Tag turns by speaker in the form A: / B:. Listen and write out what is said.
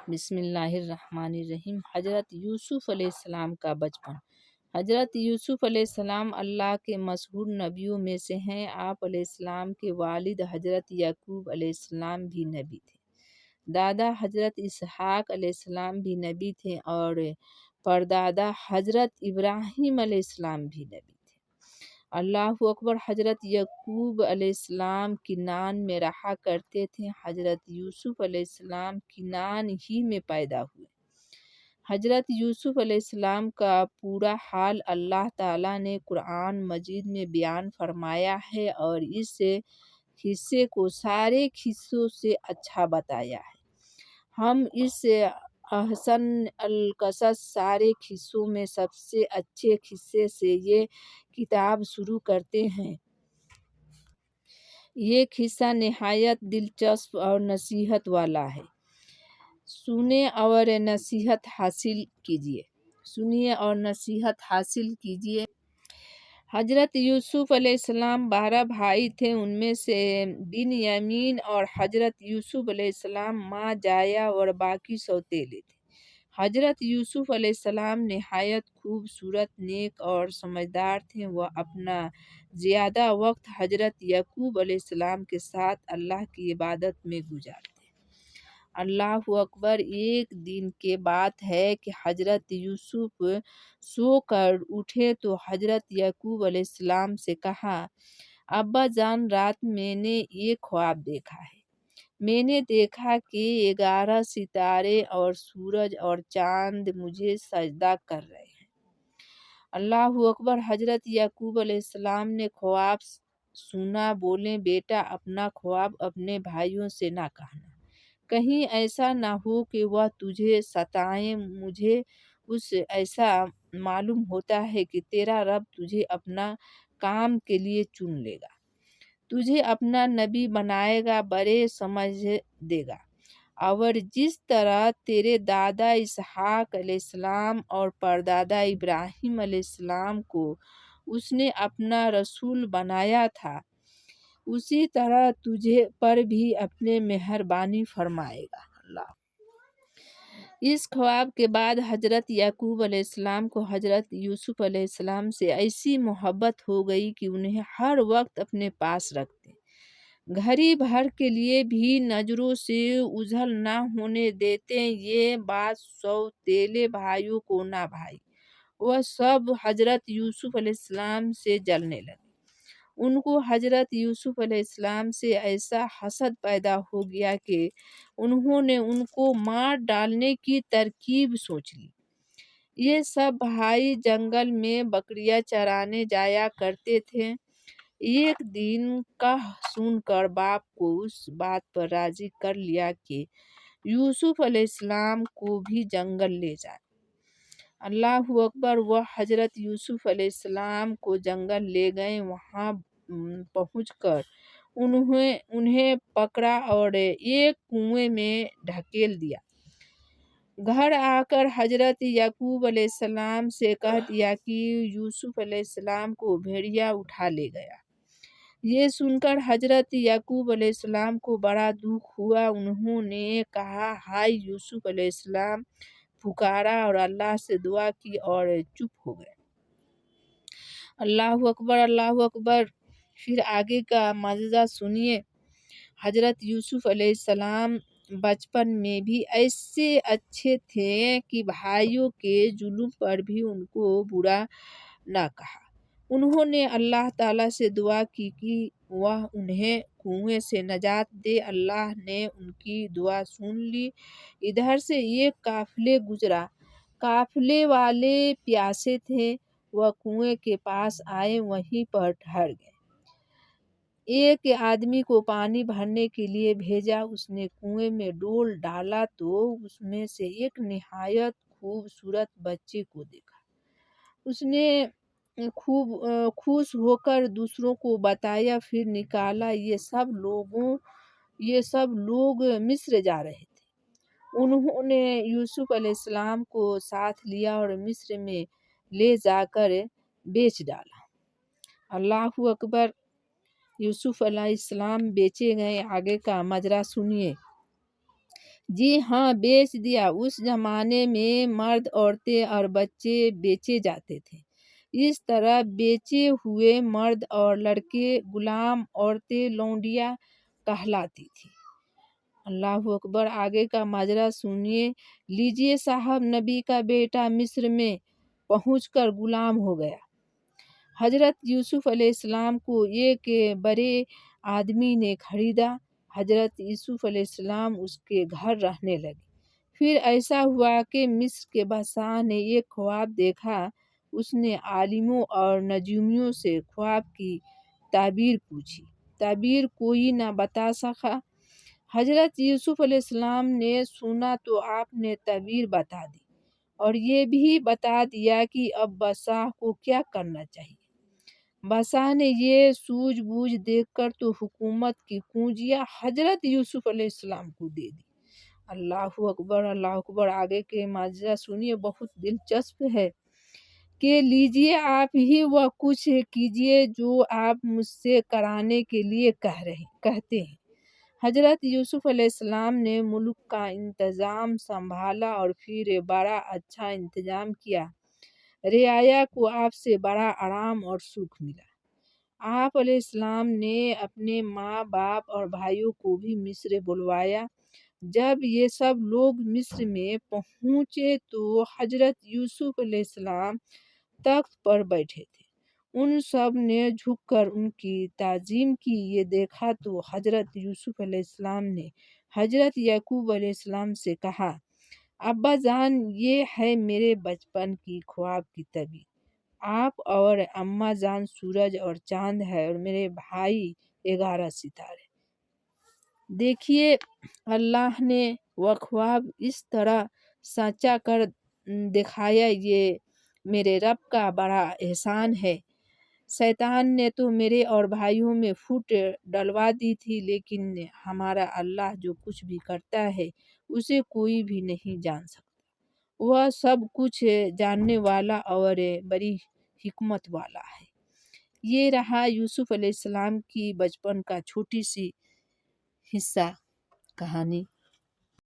A: بسم اللہ الرحمن الرحیم۔ حضرت یوسف علیہ السلام کا بچپن۔ حضرت یوسف علیہ السلام اللہ کے مشہور نبیوں میں سے ہیں۔ آپ علیہ السلام کے والد حضرت یعقوب علیہ السلام بھی نبی تھے۔ دادا حضرت اسحاق علیہ السلام بھی نبی تھے اور پردادا حضرت ابراہیم علیہ السلام بھی نبی تھے۔ اللہ اکبر۔ حضرت یعقوب علیہ السلام کنعان میں رہا کرتے تھے۔ حضرت یوسف علیہ السلام کنعان ہی میں پیدا ہوئے۔ حضرت یوسف علیہ السلام کا پورا حال اللہ تعالیٰ نے قرآن مجید میں بیان فرمایا ہے اور اس حصے کو سارے قصوں سے اچھا بتایا ہے۔ ہم اس احسن القصص سارے قصوں میں سب سے اچھے قصے سے یہ کتاب شروع کرتے ہیں۔ یہ قصہ نہایت دلچسپ اور نصیحت والا ہے۔ سنیں اور نصیحت حاصل کیجیے۔ سنیے اور نصیحت حاصل کیجیے۔ حضرت یوسف علیہ السلام 12 بھائی تھے۔ ان میں سے بن یمین اور حضرت یوسف علیہ السلام ماں جایا اور باقی سوتیلے تھے۔ حضرت یوسف علیہ السلام نہایت خوبصورت، نیک اور سمجھدار تھے۔ وہ اپنا زیادہ وقت حضرت یعقوب علیہ السلام کے ساتھ اللہ کی عبادت میں گزارتے۔ اللہ اکبر۔ ایک دن کی بات ہے کہ حضرت یوسف سو کر اٹھے تو حضرت یعقوب علیہ السلام سے کہا، ابا جان، رات میں نے ایک خواب دیکھا ہے۔ میں نے دیکھا کہ 11 ستارے اور سورج اور چاند مجھے سجدہ کر رہے ہیں۔ اللہ اکبر۔ حضرت یعقوب علیہ السلام نے خواب سنا۔ بولے، بیٹا، اپنا خواب اپنے بھائیوں سے نہ کہنا، کہیں ایسا نہ ہو کہ وہ تجھے ستائیں۔ مجھے ایسا معلوم ہوتا ہے کہ تیرا رب تجھے اپنا کام کے لیے چن لے گا، تجھے اپنا نبی بنائے گا، بڑے سمجھ دے گا، اور جس طرح تیرے دادا اسحاق علیہ السلام اور پردادا ابراہیم علیہ السلام کو اس نے اپنا رسول بنایا تھا، اسی طرح تجھے پر بھی اپنے مہربانی فرمائے گا۔ اس خواب کے بعد حضرت یعقوب علیہ السلام کو حضرت یوسف علیہ السلام سے ایسی محبت ہو گئی کہ انہیں ہر وقت اپنے پاس رکھتے، گھڑی بھر کے لیے بھی نظروں سے اوجھل نہ ہونے دیتے۔ یہ بات سوتیلے بھائیوں کو نہ بھائی، وہ سب حضرت یوسف علیہ السلام سے جلنے لگے۔ ان کو حضرت یوسف علیہ السلام سے ایسا حسد پیدا ہو گیا کہ انہوں نے ان کو مار ڈالنے کی ترکیب سوچ لی۔ یہ سب بھائی جنگل میں بکریاں چرانے جایا کرتے تھے۔ ایک دن کہہ سن کر باپ کو اس بات پر راضی کر لیا کہ یوسف علیہ السلام کو بھی جنگل لے جائے۔ اللہ اکبر۔ وہ حضرت یوسف علیہ السلام کو جنگل لے گئے۔ وہاں پہنچ کر انہیں پکڑا اور ایک کنویں میں دھکیل دیا۔ گھر آ کر حضرت یعقوب علیہ السلام سے کہہ دیا کہ یوسف علیہ السلام کو بھیڑیا اٹھا لے گیا۔ یہ سن کر حضرت یعقوب علیہ السلام کو بڑا دکھ ہوا۔ انہوں نے کہا، ہائے! یوسف علیہ السلام پکارا اور اللہ سے دعا کی اور چپ ہو گئے۔ اللہ اکبر، اللہ اکبر۔ پھر آگے کا معجزہ سنیے۔ حضرت یوسف علیہ السلام بچپن میں بھی ایسے اچھے تھے کہ بھائیوں کے ظلم پر بھی ان کو برا نہ کہا۔ انہوں نے اللہ تعالیٰ سے دعا کی کہ وہ انہیں کنویں سے نجات دے۔ اللہ نے ان کی دعا سن لی۔ ادھر سے ایک قافلہ گزرا۔ قافلے والے پیاسے تھے۔ وہ کنویں کے پاس آئے، وہیں پر ٹھہر گئے۔ ایک آدمی کو پانی بھرنے کے لیے بھیجا۔ اس نے کنویں میں ڈول ڈالا تو اس میں سے ایک نہایت خوبصورت بچے کو دیکھا۔ اس نے خوش ہو کر دوسروں کو بتایا، پھر نکلا۔ یہ سب لوگ مصر جا رہے تھے۔ انہوں نے یوسف علیہ السلام کو ساتھ لیا اور مصر میں لے جا کر بیچ ڈالا۔ اللہ اکبر۔ یوسف علیہ السلام بیچے گئے۔ آگے کا ماجرا سنیے۔ جی ہاں، بیچ دیا۔ اس زمانے میں مرد، عورتیں اور بچے بیچے جاتے تھے۔ اس طرح بیچے ہوئے مرد اور لڑکے غلام، عورتیں لونڈیاں کہلاتی تھی۔ اللہ اکبر! آگے کا ماجرا سنیے۔ لیجیے صاحب، نبی کا بیٹا مصر میں پہنچ کر غلام ہو گیا۔ حضرت یوسف علیہ السلام کو ایک بڑے آدمی نے خریدا۔ حضرت یوسف علیہ السلام اس کے گھر رہنے لگے۔ پھر ایسا ہوا کہ مصر کے بادشاہ نے ایک خواب دیکھا۔ اس نے عالموں اور نجومیوں سے خواب کی تعبیر پوچھی۔ تعبیر کوئی نہ بتا سکا۔ حضرت یوسف علیہ السلام نے سنا تو آپ نے تعبیر بتا دی اور یہ بھی بتا دیا کہ اب بادشاہ کو کیا کرنا چاہیے۔ بادشاہ نے یہ سوجھ بوجھ دیکھ کر تو حکومت کی کنجیاں حضرت یوسف علیہ السلام کو دے دی۔ اللہ اکبر! اللہ اکبر! آگے کے ماجرا سنیے، بہت دلچسپ ہے کہ لیجیے آپ ہی وہ کچھ کیجیے جو آپ مجھ سے کرانے کے لیے کہتے ہیں۔ حضرت یوسف علیہ السلام نے ملک کا انتظام سنبھالا اور پھر بڑا اچھا انتظام کیا۔ رعایا کو آپ سے بڑا آرام اور سکھ ملا۔ آپ علیہ السلام نے اپنے ماں باپ اور بھائیوں کو بھی مصر بلوایا۔ جب یہ سب لوگ مصر میں پہنچے تو حضرت یوسف علیہ السلام تخت پر بیٹھے تھے۔ ان سب نے جھک کر ان کی تعظیم کی۔ یہ دیکھا تو حضرت یوسف علیہ السلام نے حضرت یعقوب علیہ السلام سے کہا، ابا جان، یہ ہے میرے بچپن کی خواب کی تعبیر۔ آپ اور اماں جان سورج اور چاند ہے اور میرے بھائی 11 ستارے۔ دیکھیے، اللہ نے وہ خواب اس طرح سچا کر دکھایا، یہ میرے رب کا بڑا احسان ہے۔ شیطان نے تو میرے اور بھائیوں میں پھوٹ ڈلوا دی تھی، لیکن ہمارا اللہ جو کچھ بھی کرتا ہے اسے کوئی بھی نہیں جان سکتا۔ وہ سب کچھ جاننے والا اور بڑی حکمت والا ہے۔ یہ رہا یوسف علیہ السلام کی بچپن کا چھوٹی سی حصہ کہانی۔